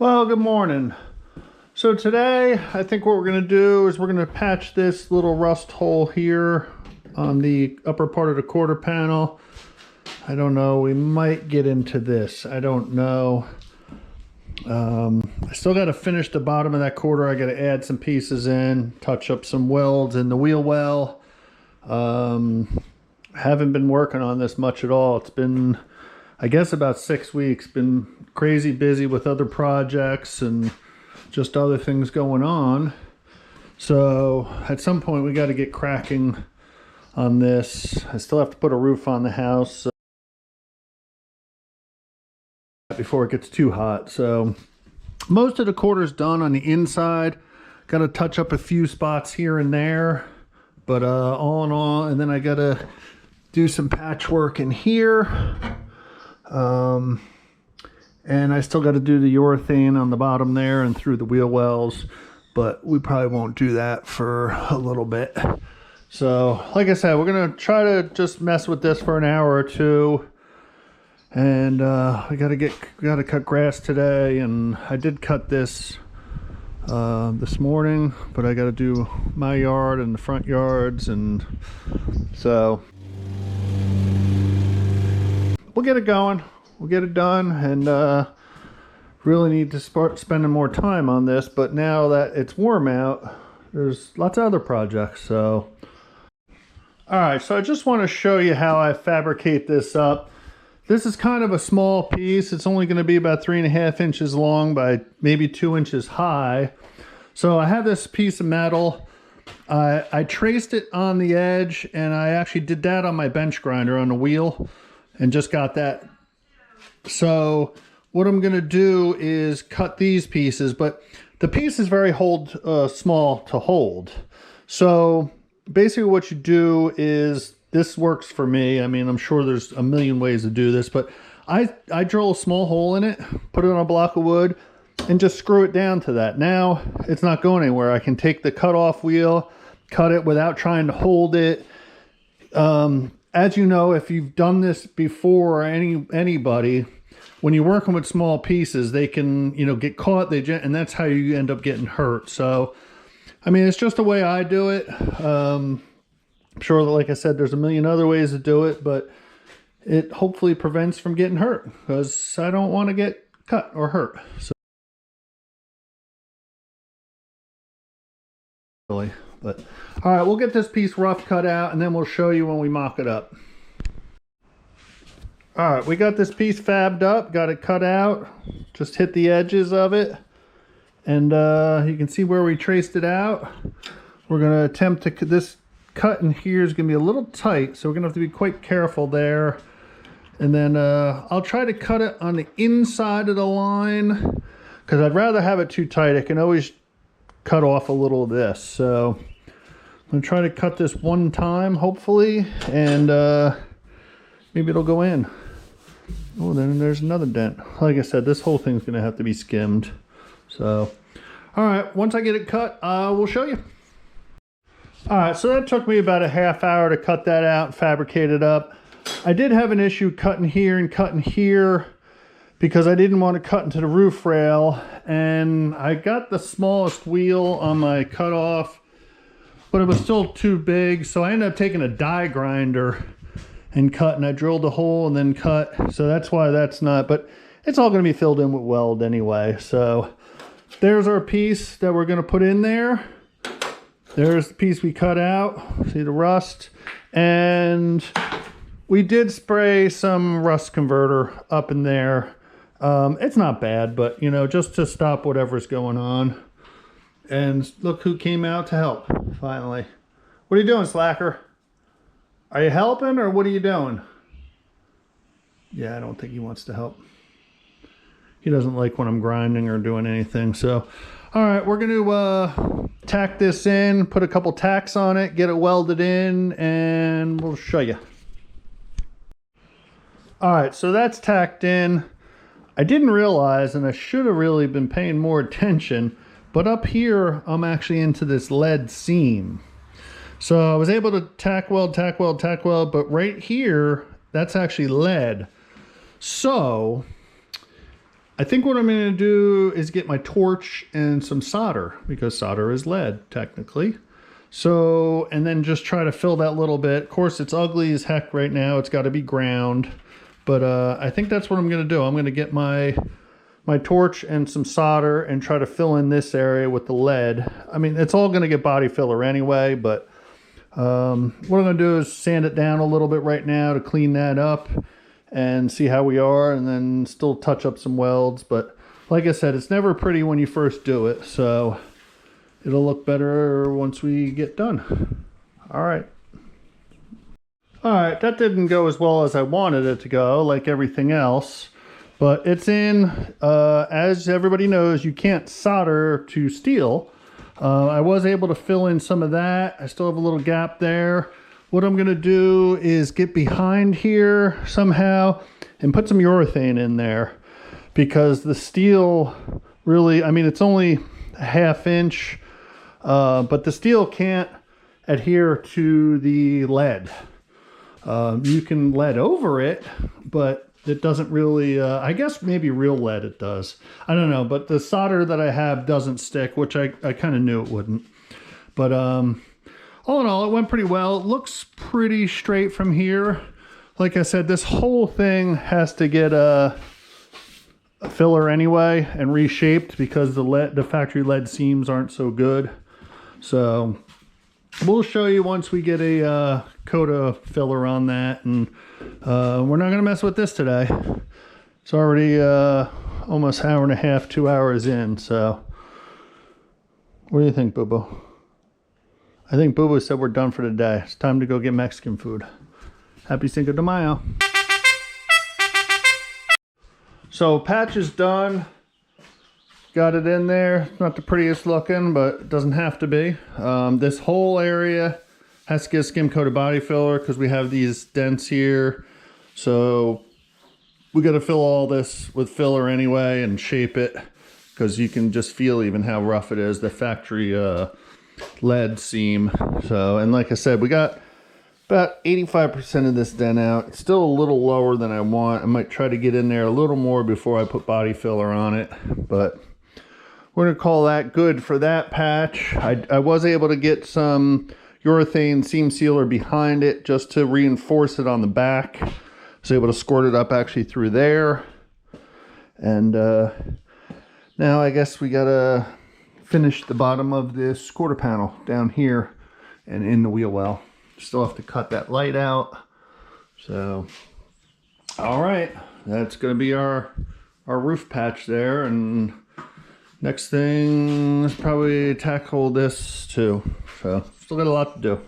Well, good morning. So today, I think what we're going to do is we're going to patch this little rust hole here on the upper part of the quarter panel. I don't know, we might get into this. I don't know. I still got to finish the bottom of that quarter. I got to add some pieces in, touch up some welds in the wheel well. Haven't been working on this much at all. It's been, I guess, about 6 weeks. Been crazy busy with other projects and just other things going on. So at some point we got to get cracking on this. I still have to put a roof on the house before it gets too hot. So most of the quarter's done on the inside. Got to touch up a few spots here and there, but all in all, and then I got to do some patchwork in here. And I still got to do the urethane on the bottom there and through the wheel wells, but we probably won't do that for a little bit. So like I said, we're going to try to just mess with this for an hour or two. And we got to cut grass today, and I did cut this this morning, but I got to do my yard and the front yards, and so we'll get it going. We'll get it done, and really need to start spending more time on this. But now that it's warm out, there's lots of other projects. So, all right. So I just want to show you how I fabricate this up. This is kind of a small piece. It's only going to be about 3.5 inches long by maybe 2 inches high. So I have this piece of metal. I traced it on the edge, and I actually did that on my bench grinder on the wheel, and just got that. So what I'm going to do is cut these pieces, but the piece is very small to hold. So basically what you do is, this works for me. I mean, I'm sure there's a million ways to do this, but I drill a small hole in it, put it on a block of wood, and just screw it down to that. Now it's not going anywhere. I can take the cut-off wheel, cut it without trying to hold it. As you know, if you've done this before, or anybody, when you're working with small pieces, they can, get caught, and that's how you end up getting hurt. So, I mean, it's just the way I do it. I'm sure that, like I said, there's a million other ways to do it, but it hopefully prevents from getting hurt, because I don't want to get cut or hurt. So, but all right, we'll get this piece rough cut out, and then we'll show you when we mock it up. All right, we got this piece fabbed up, got it cut out, just hit the edges of it, and you can see where we traced it out. We're going to attempt to, this cut in here is going to be a little tight, so we're going to have to be quite careful there. And then I'll try to cut it on the inside of the line, because I'd rather have it too tight. I can always cut off a little of this. So I'm going to try to cut this one time, hopefully, and maybe it'll go in. Oh, then there's another dent. Like I said, this whole thing's going to have to be skimmed. So, all right, once I get it cut, we'll show you. All right, so that took me about a half hour to cut that out and fabricate it up. I did have an issue cutting here and cutting here, because I didn't want to cut into the roof rail, and I got the smallest wheel on my cutoff, but it was still too big, so I ended up taking a die grinder and cut, and I drilled a hole and then cut. So that's why that's not, but it's all going to be filled in with weld anyway. So there's our piece that we're going to put in there. There's the piece we cut out. See the rust? And we did spray some rust converter up in there. It's not bad, but just to stop whatever's going on. And look who came out to help finally. What are you doing, slacker? Are you helping, or what are you doing? Yeah, I don't think he wants to help. He doesn't like when I'm grinding or doing anything. So, all right, we're going to tack this in, put a couple tacks on it, get it welded in, and we'll show you. All right, so that's tacked in. I didn't realize, and I should have really been paying more attention, but up here, I'm actually into this lead seam. So I was able to tack weld, but right here, that's actually lead. So I think what I'm going to do is get my torch and some solder, because solder is lead technically. So, and then just try to fill that little bit. Of course, it's ugly as heck right now. It's got to be ground. But I think that's what I'm going to do. I'm going to get my torch and some solder and try to fill in this area with the lead. I mean, it's all going to get body filler anyway, but what I'm going to do is sand it down a little bit right now to clean that up and see how we are, and then still touch up some welds. But like I said, it's never pretty when you first do it, so it'll look better once we get done. All right, that didn't go as well as I wanted it to go, like everything else. But it's in, as everybody knows, you can't solder to steel. I was able to fill in some of that. I still have a little gap there. What I'm gonna do is get behind here somehow and put some urethane in there, because the steel really, I mean, it's only a 1/2 inch, but the steel can't adhere to the lead. You can lead over it, but it doesn't really, I guess maybe real lead it does. I don't know, but the solder that I have doesn't stick, which I kind of knew it wouldn't. But all in all, it went pretty well. It looks pretty straight from here. Like I said, this whole thing has to get a filler anyway and reshaped, because the factory lead seams aren't so good. So we'll show you once we get a coat of filler on that, and we're not gonna mess with this today. It's already almost 1.5 hours, 2 hours in. So what do you think, Boo-Boo? I think Boo-Boo said we're done for the day. It's time to go get Mexican food. Happy Cinco de Mayo. So patch is done. Got it in there. Not the prettiest looking, but it doesn't have to be. This whole area has to get a skim coated body filler, because we have these dents here. So we got to fill all this with filler anyway and shape it, because you can just feel even how rough it is, the factory lead seam. So, and like I said, we got about 85% of this dent out. It's still a little lower than I want. I might try to get in there a little more before I put body filler on it, but we're gonna call that good for that patch. I was able to get some urethane seam sealer behind it just to reinforce it on the back. I was able to squirt it up actually through there. And now I guess we gotta finish the bottom of this quarter panel down here and in the wheel well. Still have to cut that light out. So, all right, that's gonna be our roof patch there. And next thing is probably tackle this too. So still got a lot to do.